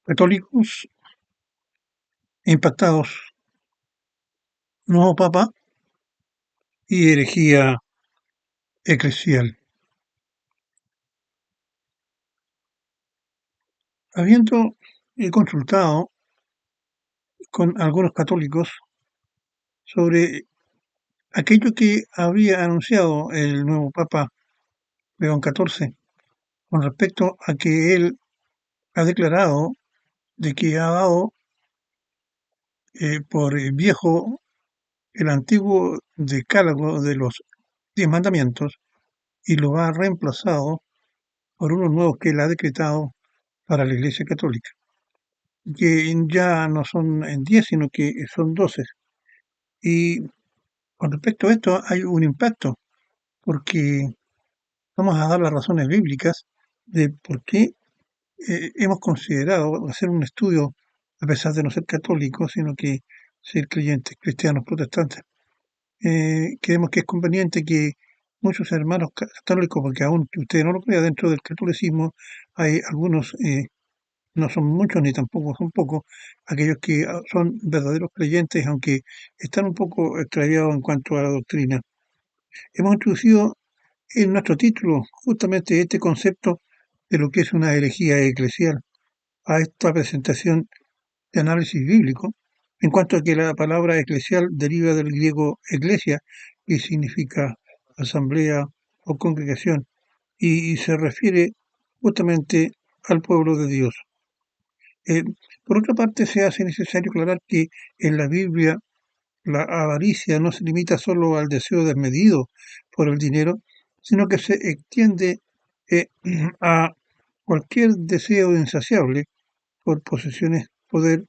Católicos impactados, nuevo papa y herejía eclesial. Habiendo consultado con algunos católicos sobre aquello que había anunciado el nuevo papa León XIV con respecto a que él ha declarado de que ha dado por viejo el antiguo decálogo de los 10 mandamientos y lo ha reemplazado por unos nuevos que él ha decretado para la Iglesia Católica, que ya no son en 10, sino que son 12. Y con respecto a esto hay un impacto, porque vamos a dar las razones bíblicas de por qué hemos considerado hacer un estudio, a pesar de no ser católicos, sino que ser creyentes, cristianos, protestantes. Creemos que es conveniente que muchos hermanos católicos, porque aún que usted no lo crea, dentro del catolicismo hay algunos, no son muchos ni tampoco son pocos, aquellos que son verdaderos creyentes, aunque están un poco extraviados en cuanto a la doctrina. Hemos introducido en nuestro título justamente este concepto de lo que es una herejía eclesial a esta presentación de análisis bíblico, en cuanto a que la palabra eclesial deriva del griego eclesia, que significa asamblea o congregación, y se refiere justamente al pueblo de Dios. Eh, por otra parte, se hace necesario aclarar que en la Biblia la avaricia no se limita solo al deseo desmedido por el dinero, sino que se extiende eh, a cualquier deseo insaciable por posesiones, poder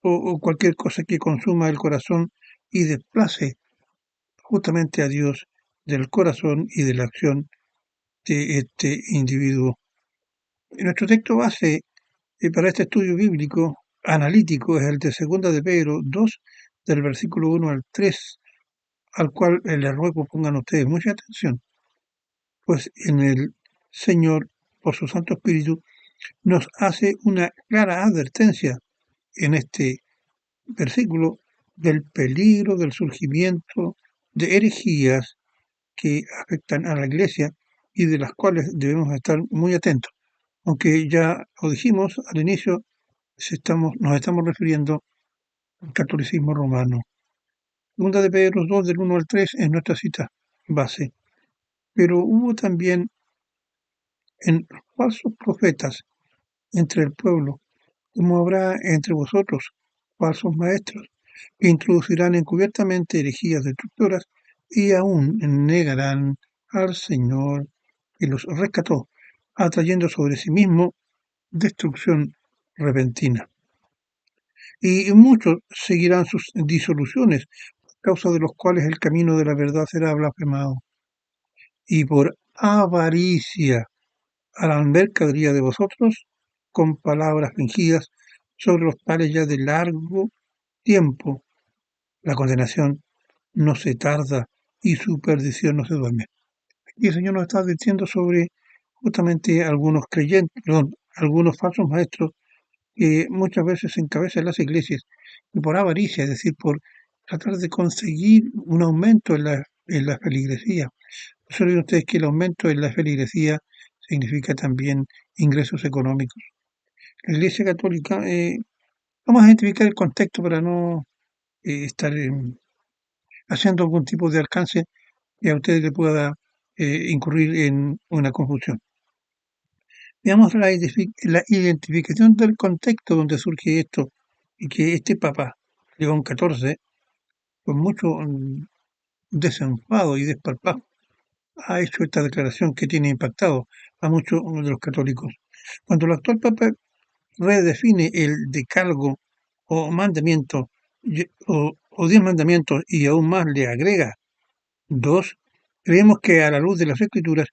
o cualquier cosa que consuma el corazón y desplace justamente a Dios del corazón y de la acción de este individuo. Nuestro texto base para este estudio bíblico analítico es el de 2 de Pedro 2, del versículo 1 al 3, al cual les ruego pongan ustedes mucha atención, pues en el Señor, por su Santo Espíritu, nos hace una clara advertencia en este versículo del peligro del surgimiento de herejías que afectan a la Iglesia y de las cuales debemos estar muy atentos. Aunque ya lo dijimos al inicio, nos estamos refiriendo al catolicismo romano. 2 de Pedro 2, del 1 al 3, es nuestra cita base. Pero hubo también en falsos profetas entre el pueblo, como habrá entre vosotros falsos maestros, que introducirán encubiertamente herejías destructoras y aún negarán al Señor que los rescató, atrayendo sobre sí mismo destrucción repentina. Y muchos seguirán sus disoluciones, por causa de los cuales el camino de la verdad será blasfemado. Y por avaricia harán mercadería de vosotros con palabras fingidas, sobre los tales ya de largo tiempo. La condenación no se tarda y su perdición no se duerme. Y el Señor nos está advirtiendo sobre justamente algunos creyentes, algunos falsos maestros que muchas veces encabezan las iglesias y por avaricia, es decir, por tratar de conseguir un aumento en la feligresía. ¿Saben ustedes que el aumento en la feligresía significa también ingresos económicos? La Iglesia Católica, vamos a identificar el contexto para no estar haciendo algún tipo de alcance y a ustedes les pueda incurrir en una confusión. Veamos la identificación del contexto donde surge esto y que este Papa, León XIV, con mucho desenfado y desparpajo, ha hecho esta declaración que tiene impactado a muchos de los católicos. Cuando el actual Papa redefine el decálogo o mandamiento o 10 mandamientos y aún más le agrega 2, creemos que a la luz de las Escrituras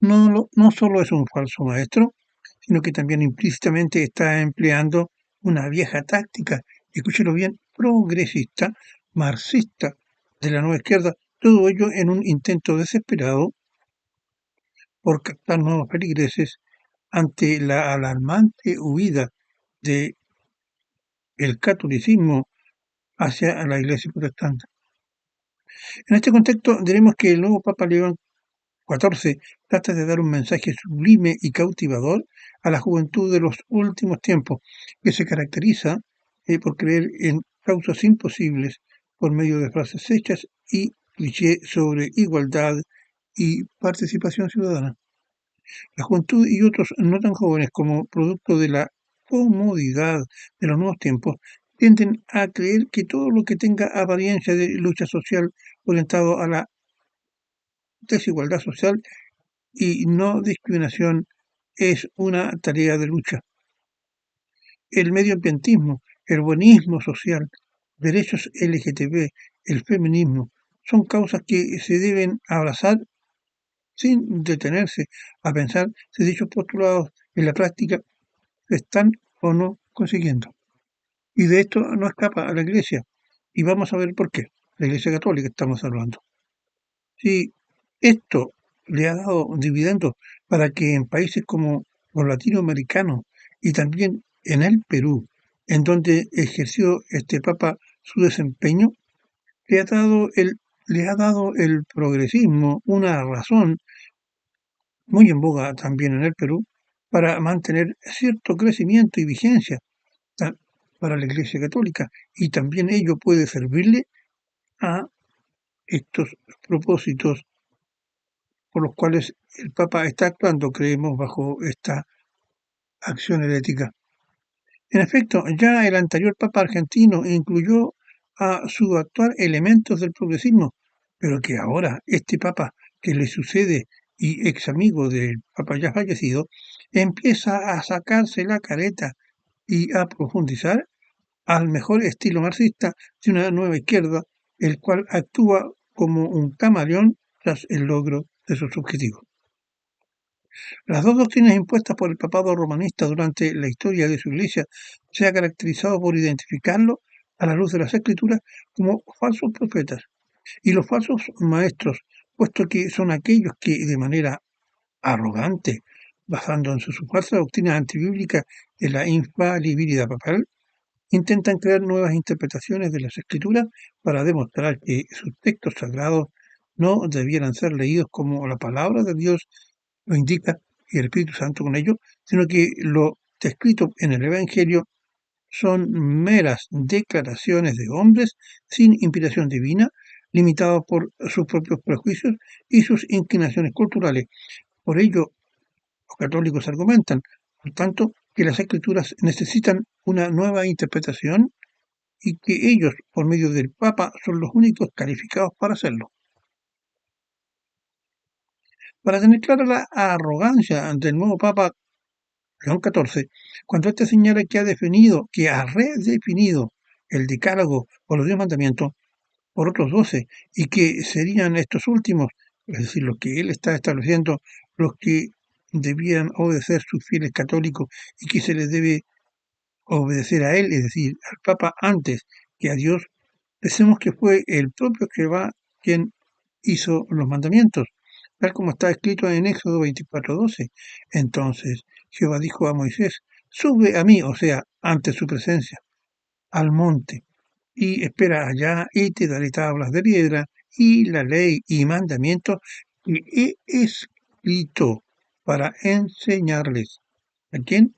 no solo es un falso maestro, sino que también implícitamente está empleando una vieja táctica, escúchelo bien, progresista, marxista, de la nueva izquierda, todo ello en un intento desesperado por captar nuevos feligreses ante la alarmante huida de el catolicismo hacia la Iglesia protestante. En este contexto, diremos que el nuevo Papa León XIV trata de dar un mensaje sublime y cautivador a la juventud de los últimos tiempos, que se caracteriza por creer en causas imposibles por medio de frases hechas y clichés sobre igualdad y participación ciudadana. La juventud y otros no tan jóvenes, como producto de la comodidad de los nuevos tiempos, tienden a creer que todo lo que tenga apariencia de lucha social orientado a la desigualdad social y no discriminación es una tarea de lucha. El medioambientismo, el buenismo social, derechos LGTB, el feminismo, son causas que se deben abrazar sin detenerse a pensar si dichos postulados en la práctica se están o no consiguiendo. Y de esto no escapa a la Iglesia. Y vamos a ver por qué. La Iglesia Católica estamos hablando. Si esto le ha dado dividendos para que en países como los latinoamericanos y también en el Perú, en donde ejerció este Papa su desempeño, le ha dado el progresismo una razón muy en boga también en el Perú para mantener cierto crecimiento y vigencia para la Iglesia Católica, y también ello puede servirle a estos propósitos por los cuales el Papa está actuando, creemos, bajo esta acción herética. En efecto, ya el anterior Papa argentino incluyó a su actuar elementos del progresismo, pero que ahora este Papa que le sucede y ex amigo del Papa ya fallecido, empieza a sacarse la careta y a profundizar al mejor estilo marxista de una nueva izquierda, el cual actúa como un camaleón tras el logro de sus objetivos. Las dos doctrinas impuestas por el papado romanista durante la historia de su iglesia se ha caracterizado por identificarlo, a la luz de las escrituras, como falsos profetas y los falsos maestros, puesto que son aquellos que de manera arrogante, basándose en su falsa doctrina antibíblica de la infalibilidad papal, intentan crear nuevas interpretaciones de las escrituras para demostrar que sus textos sagrados no debieran ser leídos como la palabra de Dios lo indica y el Espíritu Santo con ello, sino que lo descrito en el Evangelio son meras declaraciones de hombres sin inspiración divina, limitados por sus propios prejuicios y sus inclinaciones culturales. Por ello, los católicos argumentan, por tanto, que las escrituras necesitan una nueva interpretación y que ellos, por medio del Papa, son los únicos calificados para hacerlo. Para tener clara la arrogancia del nuevo Papa León XIV, cuando éste señala que ha redefinido el decálogo o los 10 mandamientos por otros 12 y que serían estos últimos, es decir, los que él está estableciendo, los que debieran obedecer sus fieles católicos y que se les debe obedecer a él, es decir, al Papa antes que a Dios, pensemos que fue el propio Jehová quien hizo los mandamientos, tal como está escrito en Éxodo 24:12. Entonces Jehová dijo a Moisés, sube a mí, o sea, ante su presencia, al monte, y espera allá, y te daré tablas de piedra, y la ley y mandamientos que he escrito para enseñarles. ¿A quién?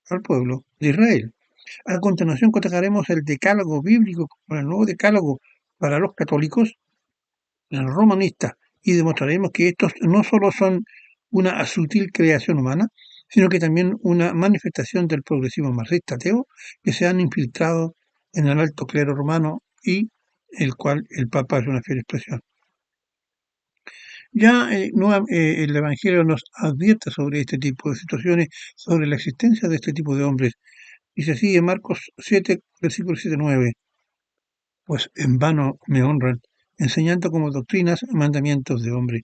Al pueblo de Israel. A continuación cotejaremos el decálogo bíblico con el nuevo decálogo para los católicos, el romanista, y demostraremos que estos no solo son una sutil creación humana, sino que también una manifestación del progresismo marxista ateo que se han infiltrado en el alto clero romano y el cual el Papa es una fiel expresión. Ya el Evangelio nos advierte sobre este tipo de situaciones, sobre la existencia de este tipo de hombres. Dice así en Marcos 7, versículo 7-9, pues en vano me honran, enseñando como doctrinas mandamientos de hombre,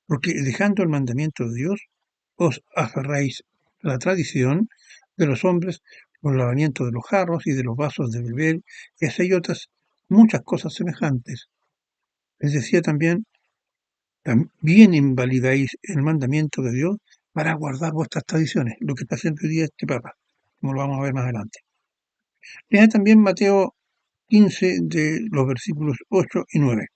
porque dejando el mandamiento de Dios, os aferráis a la tradición de los hombres, los lavamientos de los jarros y de los vasos de beber, y hacéis otras muchas cosas semejantes. Les decía también invalidáis el mandamiento de Dios para guardar vuestras tradiciones, lo que está haciendo hoy día este Papa, como lo vamos a ver más adelante. Lea también Mateo 15 de los versículos 8 y 9.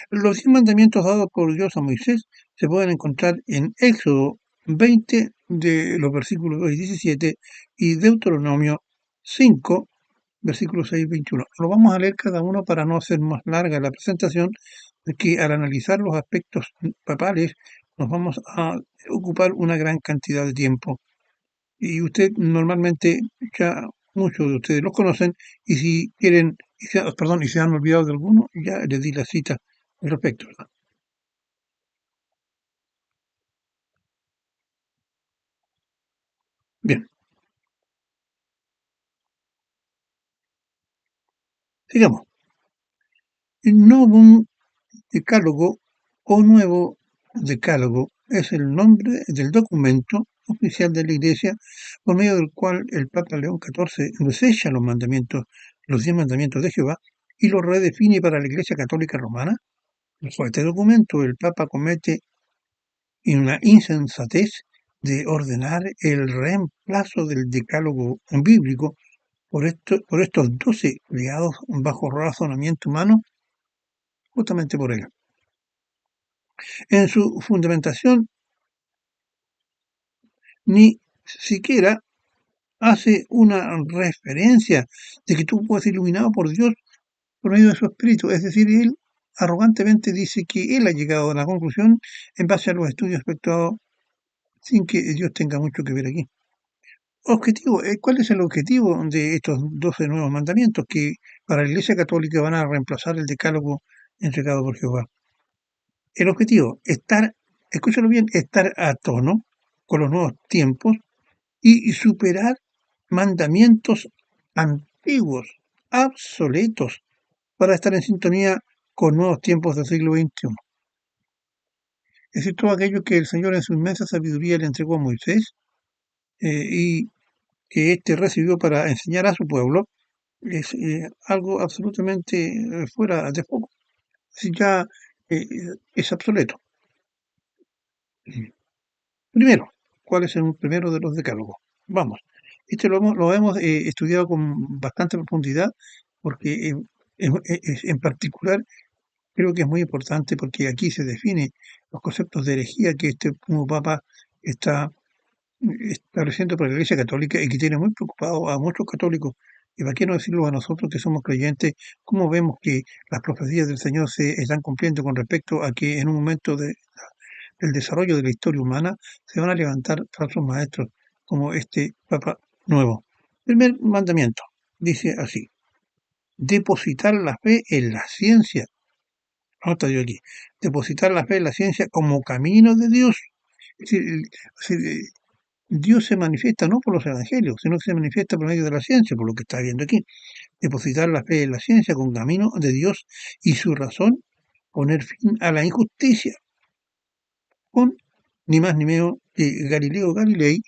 Los 10 mandamientos dados por Dios a Moisés se pueden encontrar en Éxodo 20 de los versículos 2 y 17 y Deuteronomio 5, versículos 6 y 21. Lo vamos a leer cada uno para no hacer más larga la presentación, de que al analizar los aspectos papales nos vamos a ocupar una gran cantidad de tiempo. Y usted normalmente, ya muchos de ustedes los conocen, y si quieren, perdón, y se han olvidado de alguno, ya les di la cita al respecto, ¿verdad? Bien, sigamos. Novum Decálogo o Nuevo Decálogo es el nombre del documento oficial de la Iglesia por medio del cual el Papa León XIV desecha los 10 mandamientos de Jehová y los redefine para la Iglesia Católica Romana. Bajo este documento, el Papa comete una insensatez de ordenar el reemplazo del decálogo bíblico por estos 12 creados bajo razonamiento humano, justamente por él. En su fundamentación, ni siquiera hace una referencia de que tú puedes ser iluminado por Dios por medio de su espíritu. Es decir, él arrogantemente dice que él ha llegado a la conclusión en base a los estudios efectuados sin que Dios tenga mucho que ver aquí. Objetivo, ¿cuál es el objetivo de estos 12 nuevos mandamientos que para la Iglesia Católica van a reemplazar el decálogo entregado por Jehová? El objetivo, escúchalo bien, estar a tono con los nuevos tiempos y superar mandamientos antiguos, obsoletos, para estar en sintonía con nuevos tiempos del siglo XXI. Es decir, todo aquello que el Señor en su inmensa sabiduría le entregó a Moisés y que éste recibió para enseñar a su pueblo, es algo absolutamente fuera de foco. Ya eh, es obsoleto. Primero, ¿cuál es el primero de los decálogos? Vamos, este lo hemos estudiado con bastante profundidad porque en particular creo que es muy importante porque aquí se define los conceptos de herejía que este nuevo Papa está estableciendo para la Iglesia Católica y que tiene muy preocupado a muchos católicos. Y para qué no decirlo a nosotros que somos creyentes, cómo vemos que las profecías del Señor se están cumpliendo con respecto a que en un momento del desarrollo de la historia humana se van a levantar falsos maestros como este Papa nuevo. Primer mandamiento dice así: depositar la fe en la ciencia. Nota yo aquí: depositar la fe en la ciencia como camino de Dios. Es decir, Dios se manifiesta no por los evangelios, sino que se manifiesta por medio de la ciencia, por lo que está viendo aquí. Depositar la fe en la ciencia con camino de Dios y su razón, poner fin a la injusticia, con ni más ni menos que Galileo Galilei,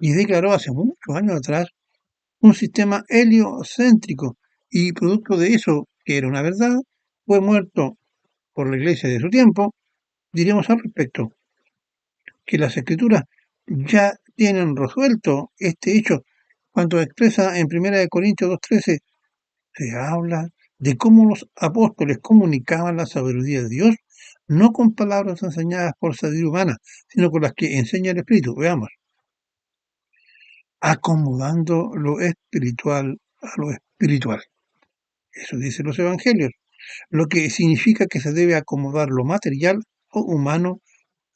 y declaró hace muchos años atrás un sistema heliocéntrico, y producto de eso, que era una verdad, fue muerto por la iglesia de su tiempo. Diríamos al respecto que las escrituras ya tienen resuelto este hecho cuando expresa en 1 Corintios 2:13, se habla de cómo los apóstoles comunicaban la sabiduría de Dios, no con palabras enseñadas por sabiduría humana, sino con las que enseña el Espíritu. Veamos: acomodando lo espiritual a lo espiritual. Eso dicen los evangelios, lo que significa que se debe acomodar lo material o humano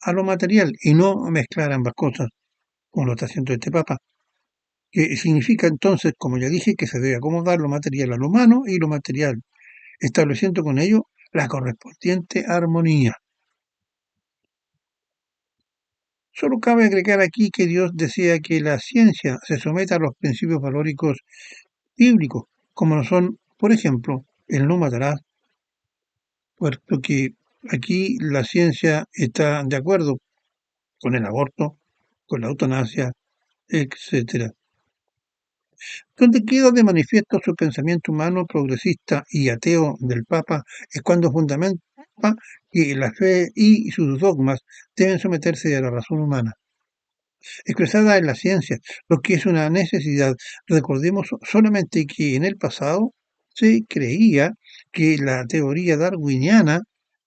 a lo material y no mezclar ambas cosas, como lo está haciendo este Papa, que significa entonces, como ya dije, que se debe acomodar lo material a lo humano y lo material, estableciendo con ello la correspondiente armonía. Solo cabe agregar aquí que Dios desea que la ciencia se someta a los principios valóricos bíblicos, como lo son, por ejemplo, el no matarás, puesto que aquí la ciencia está de acuerdo con el aborto, con la eutanasia, etcétera. Donde queda de manifiesto su pensamiento humano progresista y ateo del Papa es cuando fundamenta que la fe y sus dogmas deben someterse a la razón humana. expresada en la ciencia, lo que es una necesidad. Recordemos solamente que en el pasado se creía que la teoría darwiniana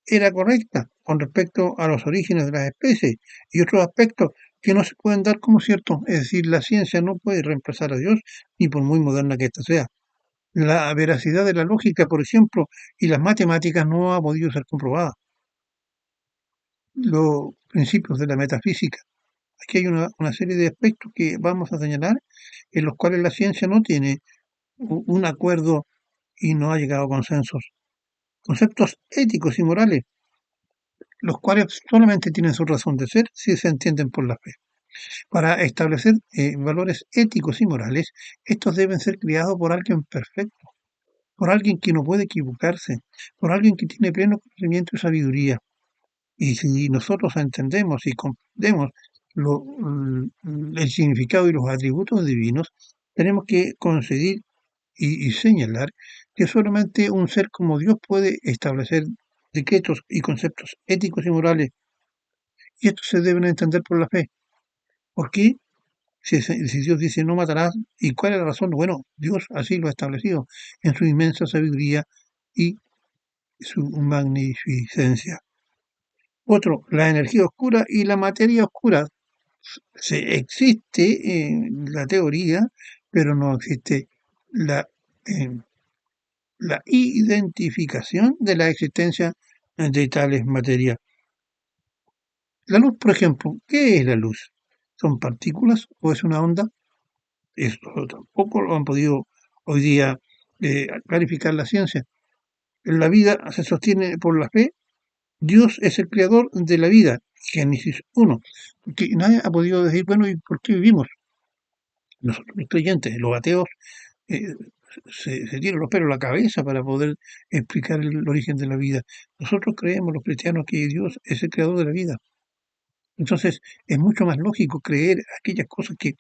era correcta con respecto a los orígenes de las especies y otros aspectos que no se pueden dar como ciertos. Es decir, la ciencia no puede reemplazar a Dios, ni por muy moderna que ésta sea. La veracidad de la lógica, por ejemplo, y las matemáticas no ha podido ser comprobada. Los principios de la metafísica. Aquí hay una serie de aspectos que vamos a señalar en los cuales la ciencia no tiene un acuerdo y no ha llegado a consensos. Conceptos éticos y morales, los cuales solamente tienen su razón de ser si se entienden por la fe. Para establecer valores éticos y morales, estos deben ser criados por alguien perfecto, por alguien que no puede equivocarse, por alguien que tiene pleno conocimiento y sabiduría. Y si nosotros entendemos y comprendemos el significado y los atributos divinos, tenemos que conceder y señalar que solamente un ser como Dios puede establecer decretos y conceptos éticos y morales, y estos se deben entender por la fe. ¿Por qué? Si Dios dice no matarás, ¿y cuál es la razón? Bueno, Dios así lo ha establecido en su inmensa sabiduría y su magnificencia. Otro, la energía oscura y la materia oscura. Existe la teoría, pero no existe la, eh, la identificación de la existencia de tales materias. La luz, por ejemplo, ¿qué es la luz? ¿Son partículas o es una onda? Esto tampoco lo han podido hoy día clarificar la ciencia. La vida se sostiene por la fe. Dios es el creador de la vida. Génesis 1. Porque nadie ha podido decir, bueno, ¿y por qué vivimos? Nosotros los creyentes, los ateos, eh, se tiran los pelos a la cabeza para poder explicar el origen de la vida. Nosotros creemos, los cristianos, que Dios es el creador de la vida. Entonces, es mucho más lógico creer aquellas cosas que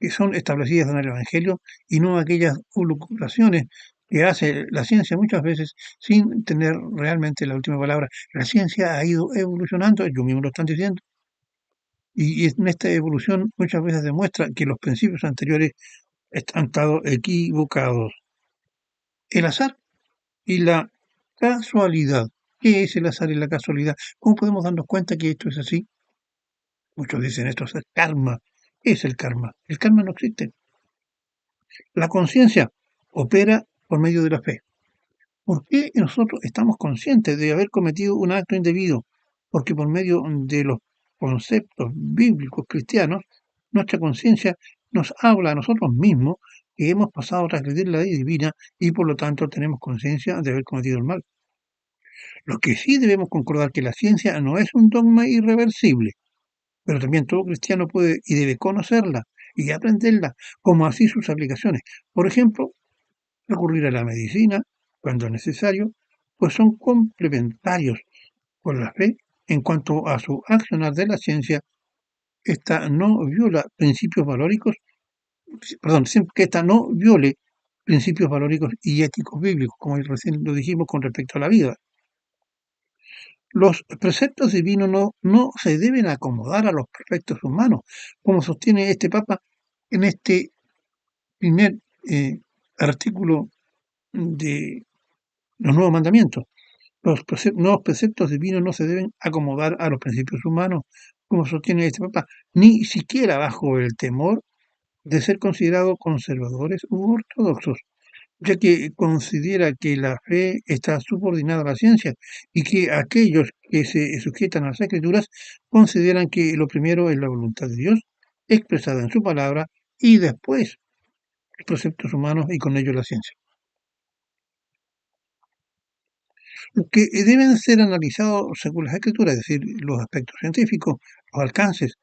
son establecidas en el Evangelio y no aquellas lucubraciones que hace la ciencia muchas veces sin tener realmente la última palabra. La ciencia ha ido evolucionando, ellos mismos lo están diciendo, y en esta evolución muchas veces demuestra que los principios anteriores han estado equivocados. El azar y la casualidad. ¿Qué es el azar y la casualidad? ¿Cómo podemos darnos cuenta que esto es así? Muchos dicen esto es el karma. ¿Qué es el karma? El karma no existe. La conciencia opera por medio de la fe. ¿Por qué nosotros estamos conscientes de haber cometido un acto indebido? Porque por medio de los conceptos bíblicos cristianos, nuestra conciencia nos habla a nosotros mismos que hemos pasado a transgredir la ley divina y por lo tanto tenemos conciencia de haber cometido el mal. Lo que sí debemos concordar que la ciencia no es un dogma irreversible, pero también todo cristiano puede y debe conocerla y aprenderla, como así sus aplicaciones. Por ejemplo, recurrir a la medicina cuando es necesario, pues son complementarios con la fe en cuanto a su accionar de la ciencia. Esta no viola principios valóricos, perdón, que esta no viole principios valóricos y éticos bíblicos, como recién lo dijimos con respecto a la vida. Los preceptos divinos no se deben acomodar a los preceptos humanos, como sostiene este Papa en este primer artículo de los nuevos mandamientos. Los nuevos preceptos divinos no se deben acomodar a los principios humanos, como sostiene este Papa, ni siquiera bajo el temor de ser considerados conservadores u ortodoxos, ya que considera que la fe está subordinada a la ciencia y que aquellos que se sujetan a las escrituras consideran que lo primero es la voluntad de Dios expresada en su palabra y después los preceptos humanos y con ello la ciencia. Lo que deben ser analizados según las escrituras, es decir, los aspectos científicos, los alcances,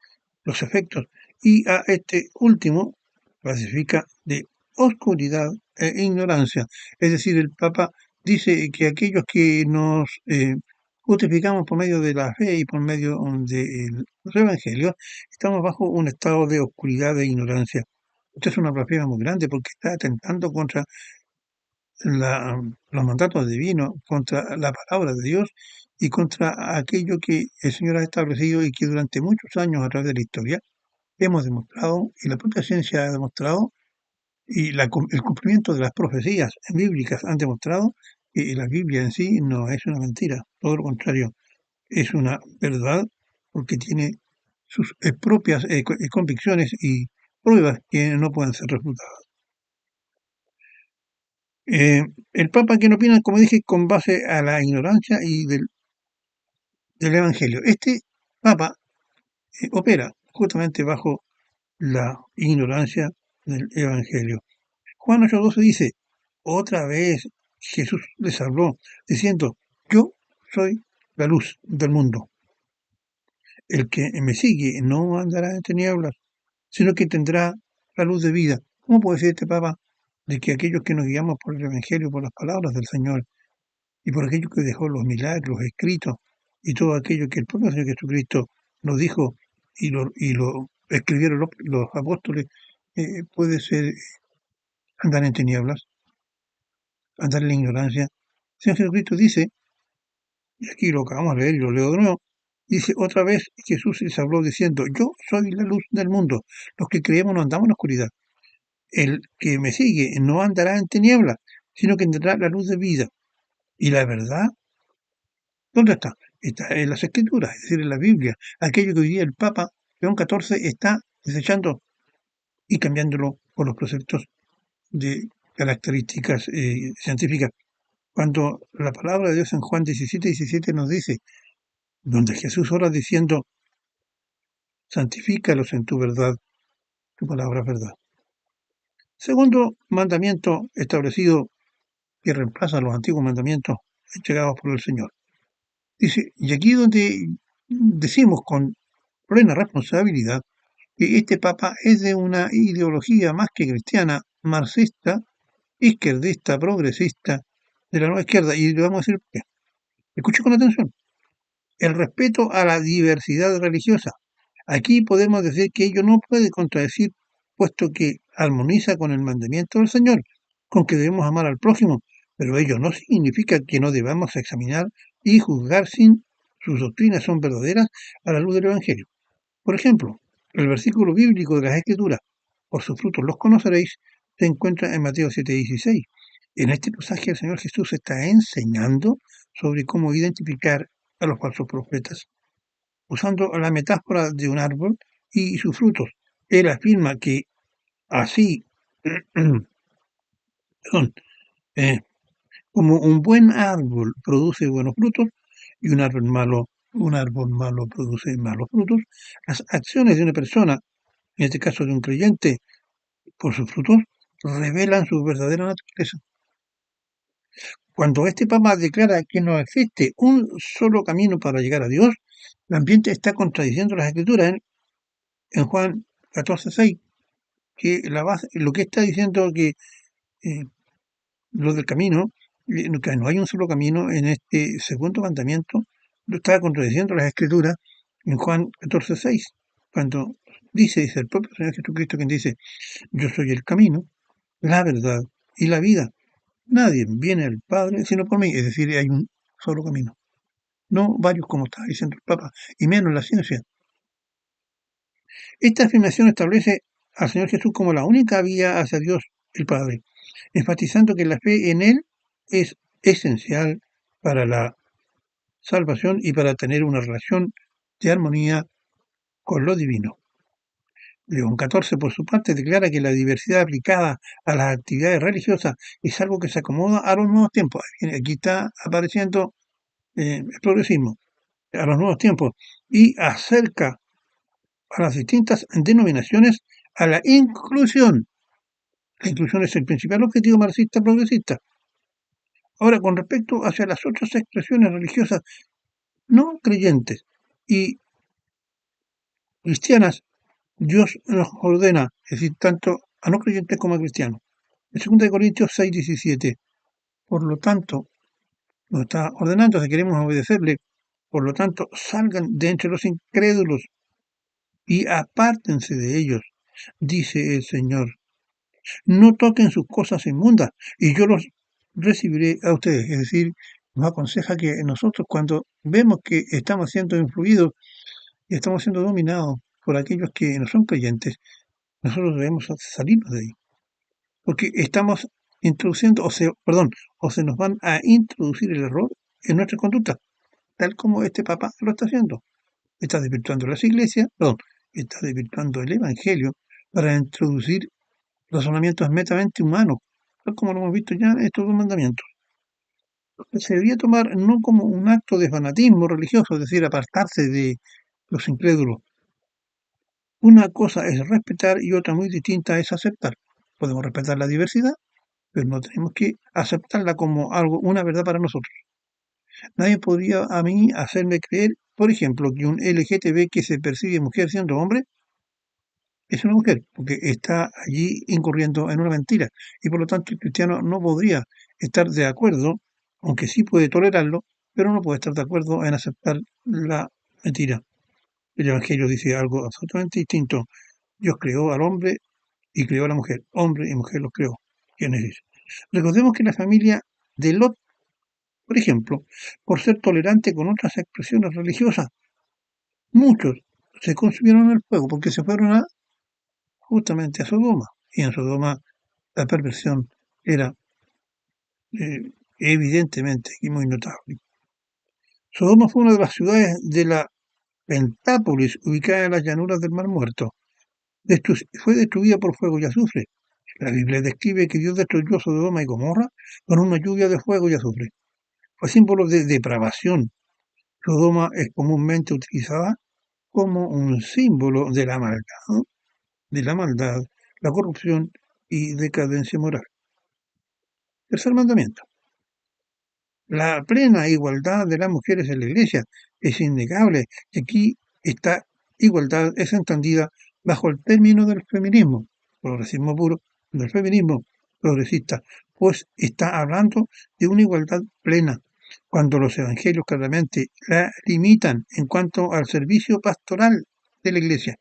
los efectos, y a este último clasifica de oscuridad e ignorancia. Es decir, el Papa dice que aquellos que nos justificamos por medio de la fe y por medio de los evangelios, estamos bajo un estado de oscuridad e ignorancia. Esto es una blasfemia muy grande porque está atentando contra los mandatos divinos, contra la palabra de Dios y contra aquello que el Señor ha establecido y que durante muchos años a través de la historia hemos demostrado, y la propia ciencia ha demostrado, y el cumplimiento de las profecías bíblicas han demostrado que la Biblia en sí no es una mentira, todo lo contrario, es una verdad porque tiene sus propias convicciones y pruebas que no pueden ser refutadas. Eh, el Papa, ¿quién opina? Como dije, con base a la ignorancia y del Evangelio. Este Papa opera justamente bajo la ignorancia del Evangelio. Juan 8:12 dice, otra vez Jesús les habló, diciendo, yo soy la luz del mundo. El que me sigue no andará en tinieblas, sino que tendrá la luz de vida. ¿Cómo puede decir este Papa de que aquellos que nos guiamos por el Evangelio, por las palabras del Señor, y por aquello que dejó los milagros escritos, y todo aquello que el propio Señor Jesucristo nos dijo y lo escribieron los apóstoles, puede ser andar en tinieblas, andar en la ignorancia? El Señor Jesucristo dice, y aquí lo acabamos de leer y lo leo de nuevo, dice otra vez Jesús les habló diciendo, yo soy la luz del mundo, los que creemos no andamos en la oscuridad. El que me sigue no andará en tinieblas, sino que tendrá la luz de vida. Y la verdad, ¿dónde está? Está en las Escrituras, es decir, en la Biblia. Aquello que hoy día el Papa León XIV está desechando y cambiándolo por los preceptos de características científicas. Cuando la palabra de Dios en Juan 17:17 nos dice, donde Jesús ora diciendo, santifícalos en tu verdad, tu palabra es verdad. Segundo mandamiento establecido que reemplaza los antiguos mandamientos entregados por el Señor. Dice, y aquí donde decimos con plena responsabilidad que este Papa es de una ideología más que cristiana, marxista, izquierdista, progresista, de la nueva izquierda, y le vamos a decir por qué. Escuche con atención. El respeto a la diversidad religiosa. Aquí podemos decir que ello no puede contradecir, puesto que armoniza con el mandamiento del Señor, con que debemos amar al prójimo, pero ello no significa que no debamos examinar y juzgar si sus doctrinas son verdaderas a la luz del Evangelio. Por ejemplo, el versículo bíblico de las Escrituras, por sus frutos los conoceréis, se encuentra en Mateo 7:16. En este pasaje el Señor Jesús está enseñando sobre cómo identificar a los falsos profetas, usando la metáfora de un árbol y sus frutos. Él afirma que así, perdón, eh, como un buen árbol produce buenos frutos y un árbol malo produce malos frutos, las acciones de una persona, en este caso de un creyente, por sus frutos, revelan su verdadera naturaleza. Cuando este Papa declara que no existe un solo camino para llegar a Dios, el ambiente está contradiciendo las Escrituras en Juan 14:6, que lo que está diciendo que eh, lo del camino, que no hay un solo camino en este segundo mandamiento, lo está contradiciendo las Escrituras en Juan 14:6, cuando dice el propio Señor Jesucristo quien dice, yo soy el camino, la verdad y la vida. Nadie viene al Padre sino por mí, es decir, hay un solo camino, no varios como está diciendo el Papa, y menos la ciencia. Esta afirmación establece al Señor Jesús como la única vía hacia Dios el Padre, enfatizando que la fe en Él es esencial para la salvación y para tener una relación de armonía con lo divino. León XIV, por su parte, declara que la diversidad aplicada a las actividades religiosas es algo que se acomoda a los nuevos tiempos. Aquí está apareciendo el progresismo, a los nuevos tiempos, y acerca a las distintas denominaciones a la inclusión. La inclusión es el principal objetivo marxista-progresista. Ahora, con respecto hacia las otras expresiones religiosas no creyentes y cristianas, Dios nos ordena, es decir, tanto a no creyentes como a cristianos. En 2 Corintios 6:17, por lo tanto, nos está ordenando, si queremos obedecerle, por lo tanto, salgan de entre los incrédulos y apártense de ellos, dice el Señor. No toquen sus cosas inmundas y yo los recibiré a ustedes. Es decir, nos aconseja que nosotros cuando vemos que estamos siendo influidos y estamos siendo dominados por aquellos que no son creyentes, nosotros debemos salirnos de ahí, porque estamos introduciendo, o se nos van a introducir el error en nuestra conducta, tal como este Papa lo está haciendo. Está desvirtuando las iglesias, está desvirtuando el Evangelio para introducir razonamientos netamente humanos, tal como lo hemos visto ya en estos dos mandamientos. Se debería tomar no como un acto de fanatismo religioso, es decir, apartarse de los incrédulos. Una cosa es respetar y otra muy distinta es aceptar. Podemos respetar la diversidad, pero no tenemos que aceptarla como algo, una verdad para nosotros. Nadie podría a mí hacerme creer, por ejemplo, que un LGTB que se percibe mujer siendo hombre es una mujer, porque está allí incurriendo en una mentira. Y por lo tanto el cristiano no podría estar de acuerdo, aunque sí puede tolerarlo, pero no puede estar de acuerdo en aceptar la mentira. El Evangelio dice algo absolutamente distinto. Dios creó al hombre y creó a la mujer. Hombre y mujer los creó. Génesis. Recordemos que la familia de Lot, por ejemplo, por ser tolerante con otras expresiones religiosas, muchos se consumieron en el fuego porque se fueron justamente a Sodoma. Y en Sodoma la perversión era evidentemente y muy notable. Sodoma fue una de las ciudades de la Pentápolis, ubicada en las llanuras del Mar Muerto. Fue destruida por fuego y azufre. La Biblia describe que Dios destruyó Sodoma y Gomorra con una lluvia de fuego y azufre. Fue símbolo de depravación. Sodoma es comúnmente utilizada como un símbolo de la maldad, la corrupción y decadencia moral. Tercer mandamiento. La plena igualdad de las mujeres en la Iglesia es innegable y aquí esta igualdad es entendida bajo el término del feminismo, progresismo puro, del feminismo progresista, pues está hablando de una igualdad plena, cuando los evangelios claramente la limitan en cuanto al servicio pastoral de la Iglesia.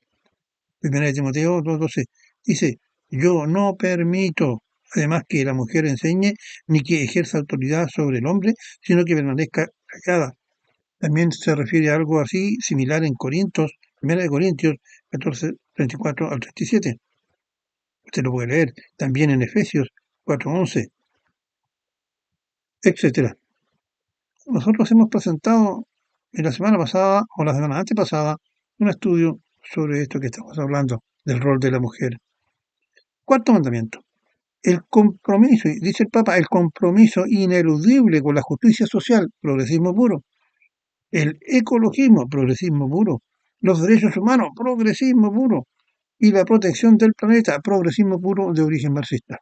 1 Timoteo 2:12 dice, yo no permito además que la mujer enseñe ni que ejerza autoridad sobre el hombre, sino que permanezca callada. También se refiere a algo así similar en Corintios, 1 Corintios 14, 34 al 37. Usted lo puede leer también en Efesios 4:11, etcétera. Nosotros hemos presentado en la semana pasada o la semana antepasada un estudio sobre esto que estamos hablando, del rol de la mujer. Cuarto mandamiento. El compromiso, dice el Papa, el compromiso ineludible con la justicia social, progresismo puro. El ecologismo, progresismo puro. Los derechos humanos, progresismo puro. Y la protección del planeta, progresismo puro de origen marxista,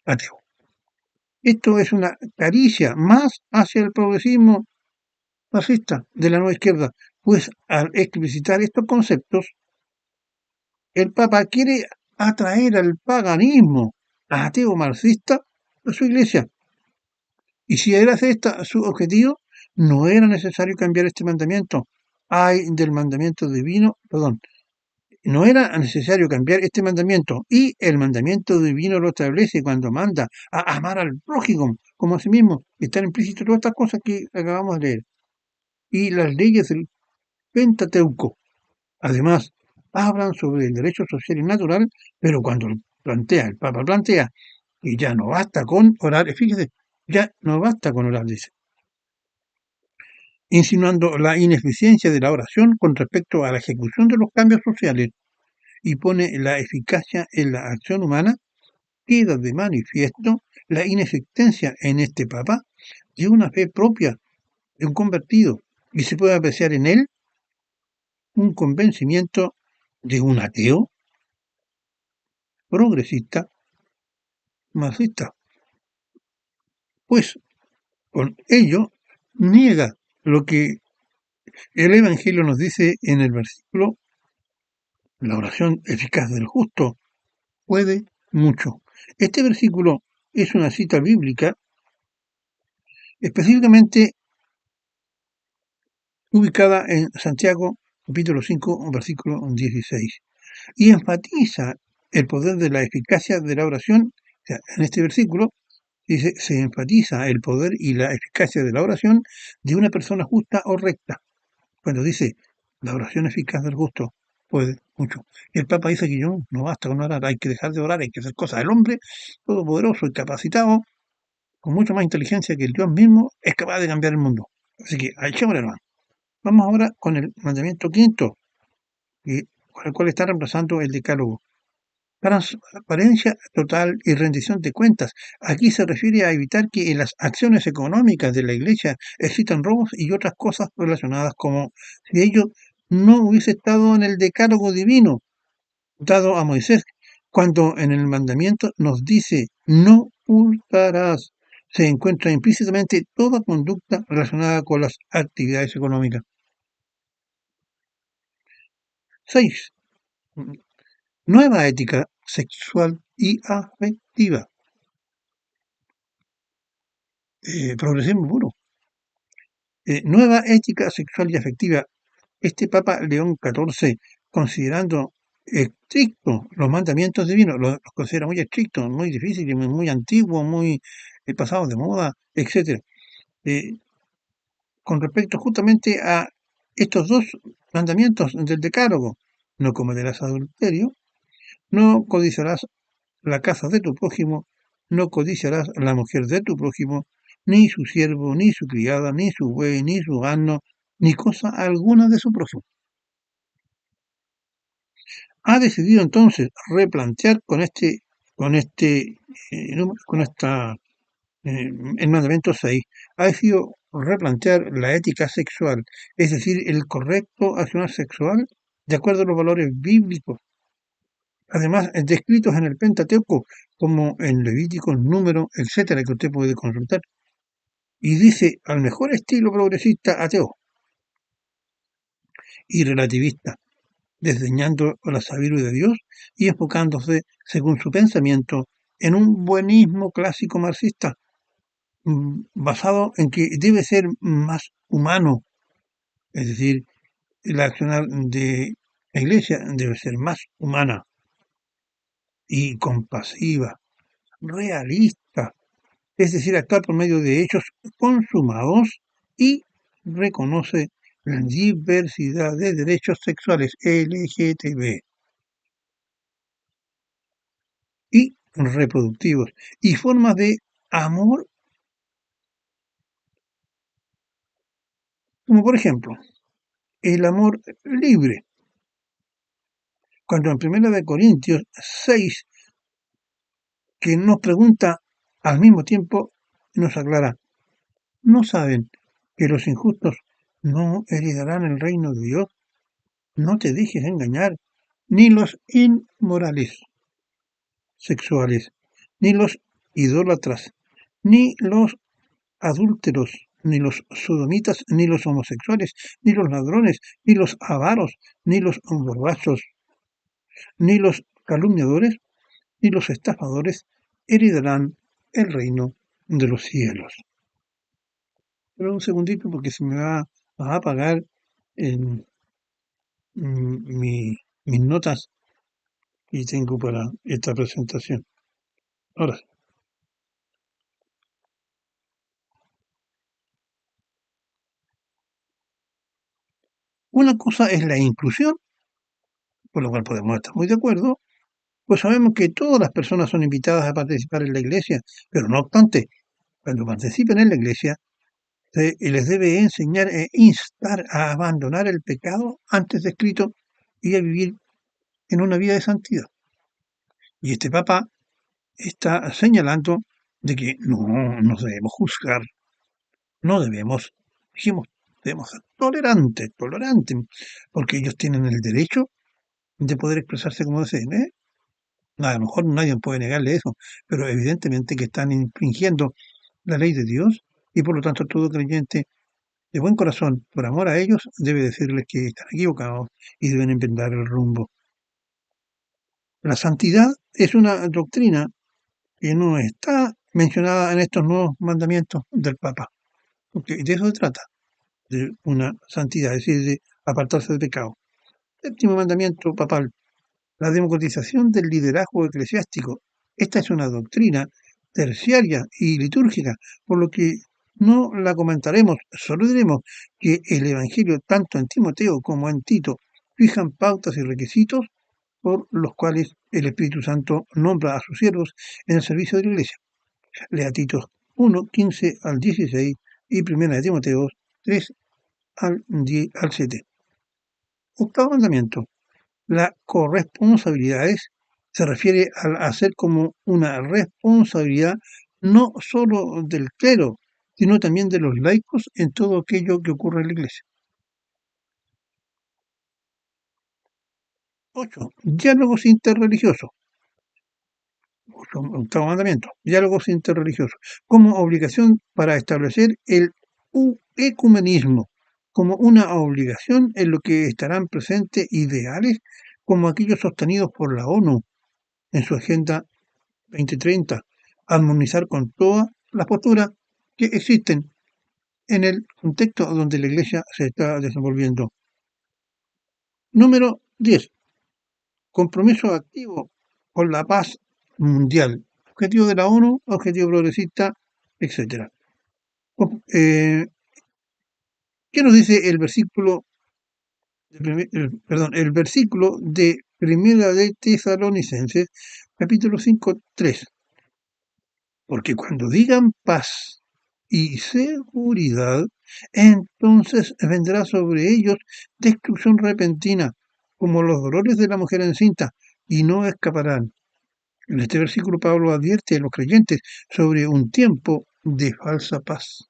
ateo. Esto es una caricia más hacia el progresismo marxista de la nueva izquierda, pues al explicitar estos conceptos, el Papa quiere atraer al paganismo ateo marxista a su iglesia. Y si era su objetivo, no era necesario cambiar este mandamiento. Hay del mandamiento divino, no era necesario cambiar este mandamiento. Y el mandamiento divino lo establece cuando manda a amar al prójimo como a sí mismo. Están implícitas todas estas cosas que acabamos de leer. Y las leyes del Pentateuco, además, hablan sobre el derecho social y natural, pero cuando el Papa plantea que ya no basta con orar, fíjese, ya no basta con orar, dice, insinuando la ineficiencia de la oración con respecto a la ejecución de los cambios sociales y pone la eficacia en la acción humana, queda de manifiesto la inexistencia en este Papa de una fe propia de un convertido y se puede apreciar en él un convencimiento de un ateo progresista marxista, pues con ello niega lo que el Evangelio nos dice en el versículo: la oración eficaz del justo puede mucho. Este versículo es una cita bíblica específicamente ubicada en Santiago, capítulo 5, versículo 16, y enfatiza el poder de la eficacia de la oración. O sea, en este versículo dice, se enfatiza el poder y la eficacia de la oración de una persona justa o recta. Cuando dice, la oración eficaz del justo puede mucho. Y el Papa dice que no basta con orar, hay que dejar de orar, hay que hacer cosas. El hombre todopoderoso y capacitado, con mucha más inteligencia que el Dios mismo, es capaz de cambiar el mundo. Así que, echémosle hermano. Vamos ahora con el mandamiento quinto, con el cual está reemplazando el decálogo. Transparencia total y rendición de cuentas. Aquí se refiere a evitar que en las acciones económicas de la Iglesia existan robos y otras cosas relacionadas, como si ello no hubiese estado en el decálogo divino dado a Moisés, cuando en el mandamiento nos dice no hurtarás. Se encuentra implícitamente toda conducta relacionada con las actividades económicas. 6. Nueva ética sexual y afectiva. Progresismo puro. Nueva ética sexual y afectiva. Este Papa León XIV, considerando estrictos los mandamientos divinos, los considera muy estrictos, muy difíciles, muy antiguos, muy pasados de moda, etc. Con respecto justamente a estos dos mandamientos del Decálogo: no cometerás adulterio, no codiciarás la casa de tu prójimo, no codiciarás la mujer de tu prójimo, ni su siervo, ni su criada, ni su buey, ni su asno, ni cosa alguna de su prójimo. Ha decidido entonces replantear el mandamiento 6, ha decidido replantear la ética sexual, es decir, el correcto accionar sexual de acuerdo a los valores bíblicos, además descritos en el Pentateuco, como en Levítico, Número, etcétera, que usted puede consultar. Y dice, al mejor estilo progresista ateo y relativista, desdeñando la sabiduría de Dios y enfocándose, según su pensamiento, en un buenismo clásico marxista, basado en que debe ser más humano, es decir, la accionar de la Iglesia debe ser más humana y compasiva, realista, es decir, actuar por medio de hechos consumados, y reconoce la diversidad de derechos sexuales LGTB y reproductivos y formas de amor, como por ejemplo el amor libre, cuando en 1 Corintios 6, que nos pregunta al mismo tiempo, nos aclara: ¿no saben que los injustos no heredarán el reino de Dios? No te dejes engañar, ni los inmorales sexuales, ni los idólatras, ni los adúlteros, ni los sodomitas, ni los homosexuales, ni los ladrones, ni los avaros, ni los borrachos, ni los calumniadores, ni los estafadores heredarán el reino de los cielos. Pero un segundito, porque se me va a apagar en, mis notas que tengo para esta presentación. Ahora, una cosa es la inclusión, por lo cual podemos estar muy de acuerdo, pues sabemos que todas las personas son invitadas a participar en la iglesia, pero no obstante, cuando participen en la iglesia, se les debe enseñar e instar a abandonar el pecado antes descrito y a vivir en una vida de santidad. Y este Papa está señalando de que no nos debemos juzgar, no debemos, dijimos, debemos ser tolerantes, porque ellos tienen el derecho de poder expresarse como deseen, ¿eh? A lo mejor nadie puede negarle eso, pero evidentemente que están infringiendo la ley de Dios, y por lo tanto todo creyente de buen corazón, por amor a ellos, debe decirles que están equivocados y deben enmendar el rumbo. La santidad es una doctrina que no está mencionada en estos nuevos mandamientos del Papa, porque de eso se trata, de una santidad, es decir, de apartarse del pecado. Séptimo mandamiento papal: la democratización del liderazgo eclesiástico. Esta es una doctrina terciaria y litúrgica, por lo que no la comentaremos, solo diremos que el Evangelio, tanto en Timoteo como en Tito, fijan pautas y requisitos por los cuales el Espíritu Santo nombra a sus siervos en el servicio de la Iglesia. Lea Titos 1, 15 al 16 y 1 de Timoteo 3 al 7. Octavo mandamiento. La corresponsabilidad se refiere al hacer como una responsabilidad no solo del clero, sino también de los laicos en todo aquello que ocurre en la Iglesia. 8. Diálogos interreligiosos. Octavo mandamiento. Diálogos interreligiosos. Como obligación para establecer el ecumenismo, como una obligación en lo que estarán presentes ideales como aquellos sostenidos por la ONU en su Agenda 2030, armonizar con todas las posturas que existen en el contexto donde la Iglesia se está desenvolviendo. Número 10. Compromiso activo con la paz mundial. Objetivo de la ONU, objetivo progresista, etc. ¿Qué nos dice el versículo el versículo de Primera de Tesalonicenses, capítulo 5, 3? Porque cuando digan paz y seguridad, entonces vendrá sobre ellos destrucción repentina, como los dolores de la mujer encinta, y no escaparán. En este versículo Pablo advierte a los creyentes sobre un tiempo de falsa paz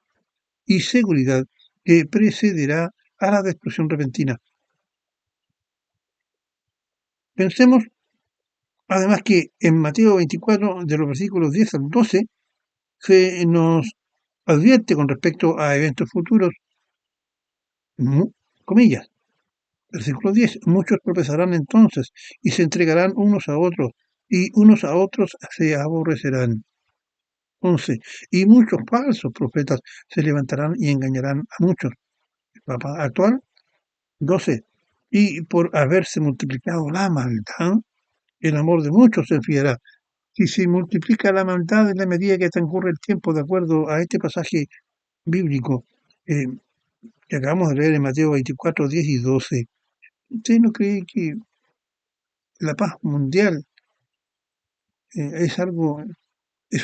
y seguridad que precederá a la destrucción repentina. Pensemos además que en Mateo 24, de los versículos 10 al 12, se nos advierte con respecto a eventos futuros, comillas, versículo 10, muchos tropezarán entonces y se entregarán unos a otros y unos a otros se aborrecerán. 11. Y muchos falsos profetas se levantarán y engañarán a muchos. El Papa actual. 12. Y por haberse multiplicado la maldad, el amor de muchos se enfriará. Si se multiplica la maldad en la medida que transcurre el tiempo, de acuerdo a este pasaje bíblico que acabamos de leer en Mateo 24, 10 y 12, ¿usted no cree que la paz mundial es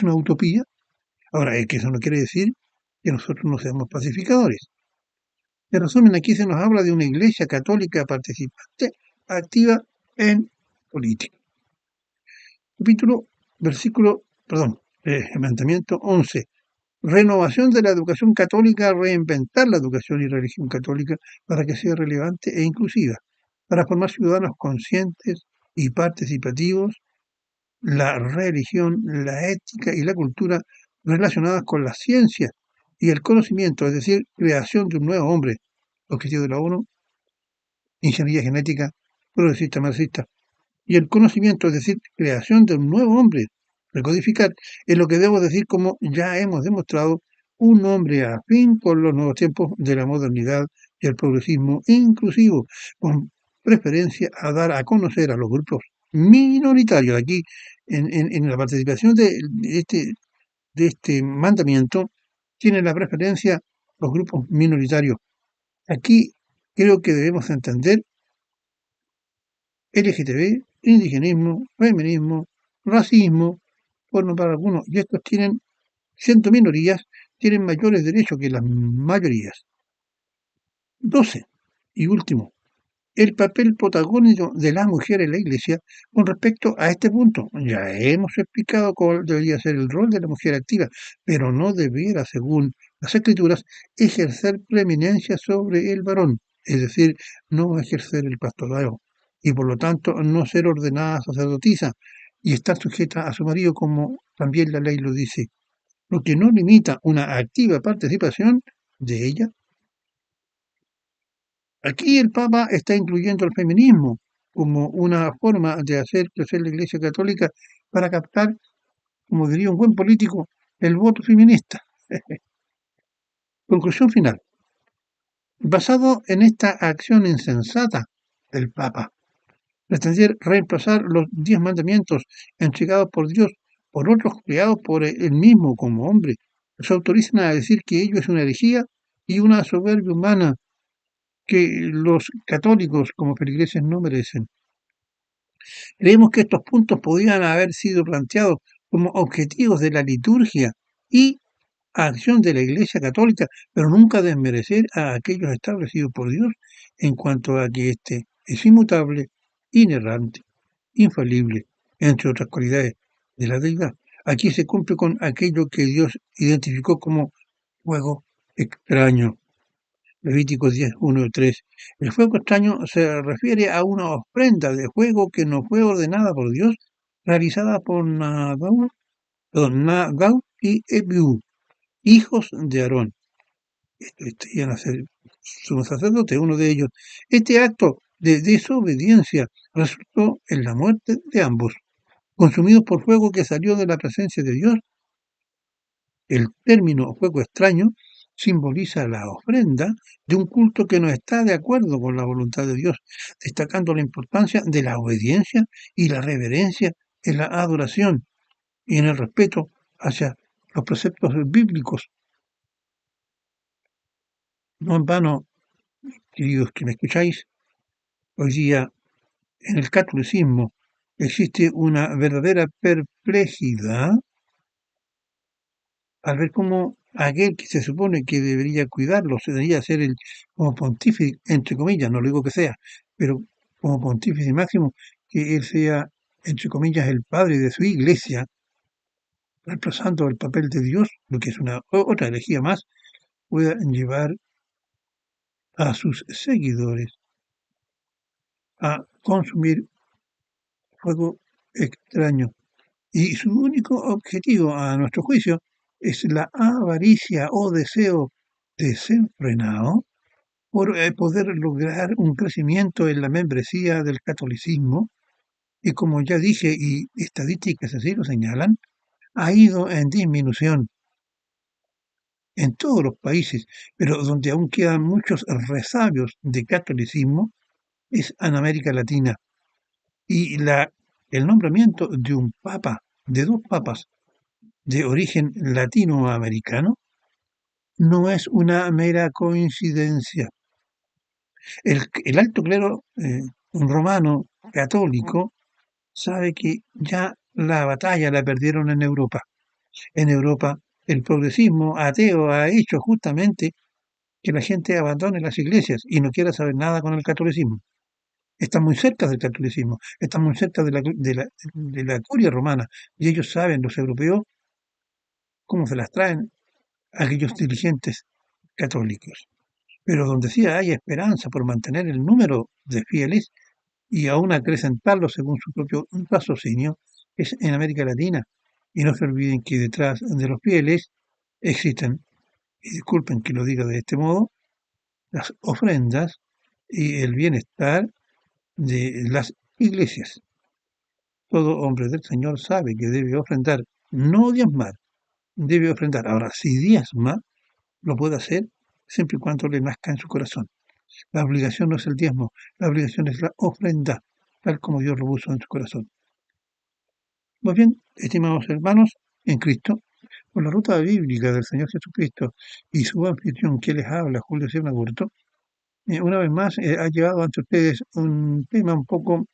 una utopía? Ahora, es que eso no quiere decir que nosotros no seamos pacificadores. En resumen, aquí se nos habla de una iglesia católica participante, activa en política. Mandamiento 11. Renovación de la educación católica, reinventar la educación y religión católica para que sea relevante e inclusiva, para formar ciudadanos conscientes y participativos, la religión, la ética y la cultura relacionadas con la ciencia y el conocimiento, es decir, creación de un nuevo hombre, objetivo de la ONU, ingeniería genética, progresista marxista, y el conocimiento, es decir, creación de un nuevo hombre, recodificar, es lo que debo decir como ya hemos demostrado, un hombre afín con los nuevos tiempos de la modernidad y el progresismo inclusivo, con preferencia a dar a conocer a los grupos minoritarios. Aquí, en la participación de este mandamiento, tiene la preferencia los grupos minoritarios. Aquí creo que debemos entender LGTB, indigenismo, feminismo, racismo, por nombrar algunos, y estos tienen, siendo minorías, tienen mayores derechos que las mayorías. 12. Y último, el papel protagónico de la mujer en la Iglesia con respecto a este punto. Ya hemos explicado cuál debería ser el rol de la mujer activa, pero no debiera, según las Escrituras, ejercer preeminencia sobre el varón, es decir, no ejercer el pastorado, y por lo tanto no ser ordenada sacerdotisa y estar sujeta a su marido como también la ley lo dice, lo que no limita una activa participación de ella. Aquí el Papa está incluyendo el feminismo como una forma de hacer crecer la Iglesia Católica para captar, como diría un buen político, el voto feminista. Conclusión final. Basado en esta acción insensata del Papa, pretender reemplazar los 10 mandamientos entregados por Dios por otros creados por él mismo como hombre, se autorizan a decir que ello es una herejía y una soberbia humana que los católicos como feligreses no merecen. Creemos que estos puntos podrían haber sido planteados como objetivos de la liturgia y acción de la Iglesia Católica, pero nunca desmerecer a aquellos establecidos por Dios en cuanto a que éste es inmutable, inerrante, infalible, entre otras cualidades de la deidad. Aquí se cumple con aquello que Dios identificó como fuego extraño. Levítico 10, 1 y 3. El fuego extraño se refiere a una ofrenda de fuego que no fue ordenada por Dios, realizada por Nadab y Abiú, hijos de Aarón. Estos iban a ser sumo sacerdote, uno de ellos. Este acto de desobediencia resultó en la muerte de ambos, consumidos por fuego que salió de la presencia de Dios. El término fuego extraño simboliza la ofrenda de un culto que no está de acuerdo con la voluntad de Dios, destacando la importancia de la obediencia y la reverencia en la adoración y en el respeto hacia los preceptos bíblicos. No en vano, queridos que me escucháis, hoy día en el catolicismo existe una verdadera perplejidad al ver cómo aquel que se supone que debería cuidarlos, debería ser el como pontífice, entre comillas, no lo digo que sea, pero como pontífice máximo, que él sea, entre comillas, el padre de su iglesia, reemplazando el papel de Dios, lo que es una otra herejía más, pueda llevar a sus seguidores a consumir fuego extraño. Y su único objetivo, a nuestro juicio, es la avaricia o deseo desenfrenado por poder lograr un crecimiento en la membresía del catolicismo, y como ya dije, y estadísticas así lo señalan, ha ido en disminución en todos los países, pero donde aún quedan muchos resabios de catolicismo es en América Latina. Y el nombramiento de un papa, de dos papas de origen latinoamericano, no es una mera coincidencia. El alto clero romano católico sabe que ya la batalla la perdieron en Europa. En Europa el progresismo ateo ha hecho justamente que la gente abandone las iglesias y no quiera saber nada con el catolicismo. Están muy cerca del catolicismo, están muy cerca de la curia romana, y ellos saben, los europeos, cómo se las traen aquellos dirigentes católicos. Pero donde sí hay esperanza por mantener el número de fieles y aún acrecentarlo según su propio raciocinio, es en América Latina. Y no se olviden que detrás de los fieles existen, y disculpen que lo diga de este modo, las ofrendas y el bienestar de las iglesias. Todo hombre del Señor sabe que debe ofrendar, no diezmar, debe ofrendar. Ahora, si diezma, lo puede hacer siempre y cuando le nazca en su corazón. La obligación no es el diezmo, la obligación es la ofrenda, tal como Dios lo puso en su corazón. Pues bien, estimados hermanos, en Cristo, por la ruta bíblica del Señor Jesucristo y su anfitrión que les habla, Julio Sierra Burto, una vez más ha llevado ante ustedes un tema un poco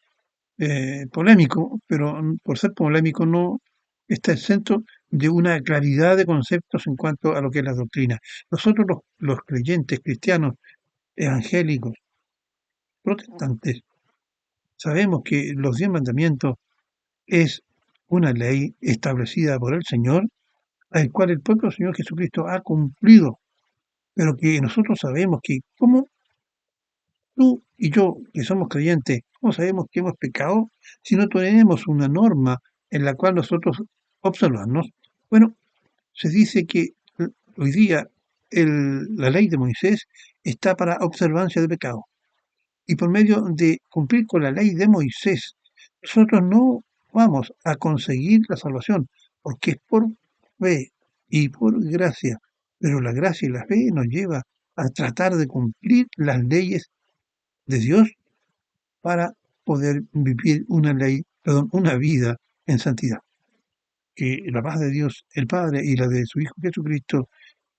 polémico, pero por ser polémico no está exento de una claridad de conceptos en cuanto a lo que es la doctrina. Nosotros los creyentes cristianos evangélicos, protestantes, sabemos que los 10 mandamientos es una ley establecida por el Señor, al cual el propio Señor Jesucristo ha cumplido, pero que nosotros sabemos que como tú y yo, que somos creyentes, ¿cómo sabemos que hemos pecado si no tenemos una norma en la cual nosotros observarnos? Bueno, se dice que hoy día la ley de Moisés está para observancia de pecado. Y por medio de cumplir con la ley de Moisés, nosotros no vamos a conseguir la salvación, porque es por fe y por gracia. Pero la gracia y la fe nos lleva a tratar de cumplir las leyes de Dios para poder vivir una vida en santidad. Que la paz de Dios, el Padre, y la de su Hijo Jesucristo,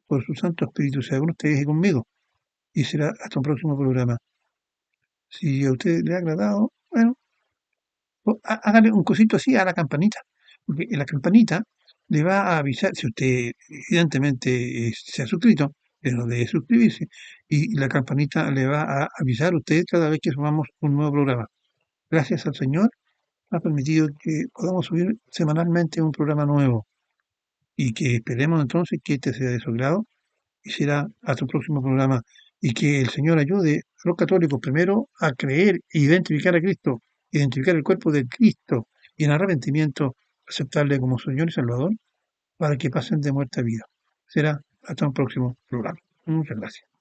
por su Santo Espíritu, sea con ustedes y conmigo. y será hasta un próximo programa. Si a usted le ha agradado, bueno, hágale un cosito así a la campanita, porque en la campanita le va a avisar, si usted evidentemente se ha suscrito, pero de suscribirse, y la campanita le va a avisar a usted cada vez que subamos un nuevo programa. Gracias al Señor, ha permitido que podamos subir semanalmente un programa nuevo y que esperemos entonces que este sea de su agrado y será hasta un próximo programa. Y que el Señor ayude a los católicos primero a creer e identificar a Cristo, identificar el cuerpo de Cristo y en arrepentimiento aceptarle como Señor y Salvador para que pasen de muerte a vida. Será hasta un próximo programa. Muchas gracias.